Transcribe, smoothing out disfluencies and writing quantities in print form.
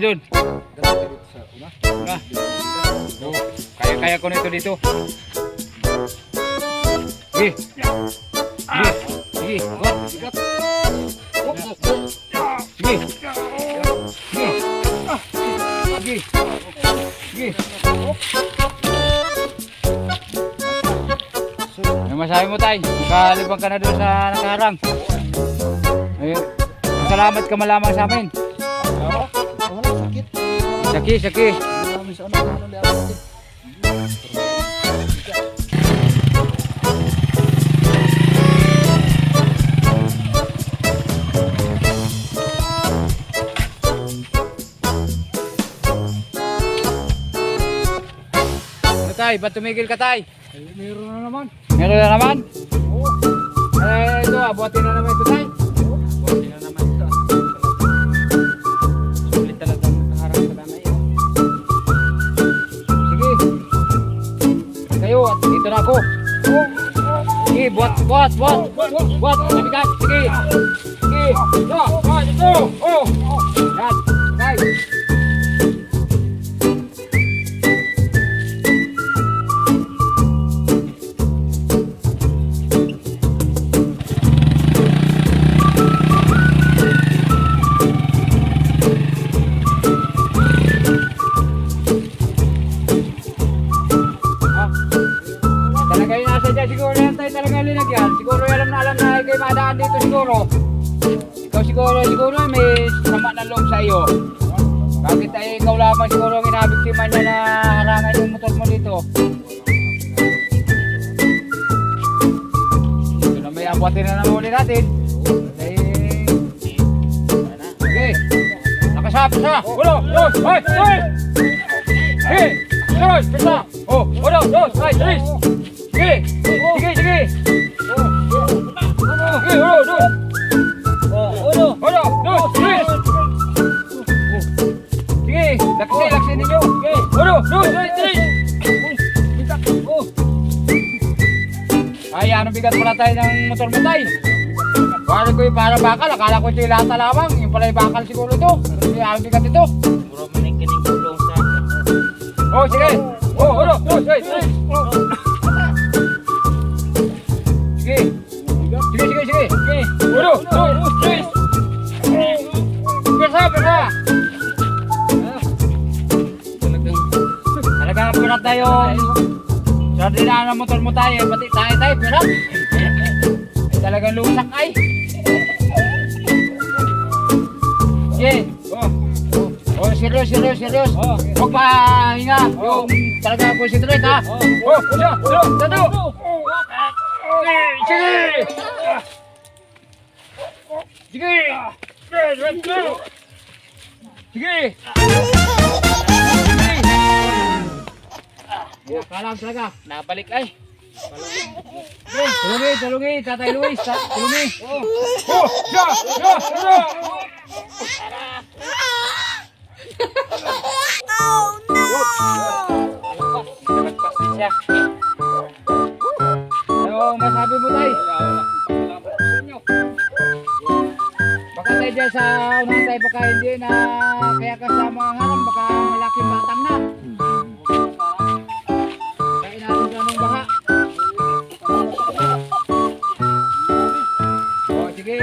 tayo dun. Una. Oh, kaya ko na ito dito. Sige. Sige. Sige. What? Sige. Sige. Sige. Sige. Ano masabi mo tay? Nakalibang ka na doon sa nakaharang. Salamat ka malamang sa amin. Saki. Ano tay? Ba't tumigil ka tay? Meron na naman. Meron na naman? Oo. Ito, abuhatin na naman ito tay. Abuhatin na naman ito. Sulit talaga nakaharap sa lanay. Sige. Kayo, at dito na ako. Sige, buhat. Nabigat, sige. Sige. Ito. Oh. Yan. Tay. Talaga yung nasa dyan siguro yan tayo talaga linagyan. Siguro alam na kayo madaan dito siguro. Ikaw siguro may sama ng loob sa iyo. Bakit ay ikaw lamang siguro ang inabiktima niya na harangan yung motor mo dito? Ito na may abuhatin na naman ulit natin. Okay. Nakasap sa. Ulo. Hoy. Hey. Dos. Pesa. Oh. Ulo. Dos. Hai. Tris. Sige. Sige. Ulo. Dos. Ulo. Dos. Tris. Sige. Laksi ninyo. Ulo. Dos. Tris. Ay, ano bigat pala tayo ng motor mo tayo? Para ko yung para bakal, akala ko ito yung lata lamang. Yung pala yung bakal siguro ito. Ano ang bigat ito? Puro maning kulong sa... Oh, sige. Oh, ulo. Dos. Tris. Sige. Ulo. Dos. Tris. Pesa. Talagang pirat tayo. Sa dinaan ng motor mo tayo, pati tayo, pirat. Ay talagang lusak ay. Sige. Oh, serious. Huwag pahinga. Yung talagang concentrate ha. Oh, tado. Sige. Kalam talaga. Nabalik ay. Tulungi. Tatay Luis. Tulungi. Oh no! Ano masabi mo tay? Baka tayo dyan sa unahan tayo baka hindi na kaya ka sa mga harang baka malaking batang na. Kaya natin sa anong baha. Oh sige.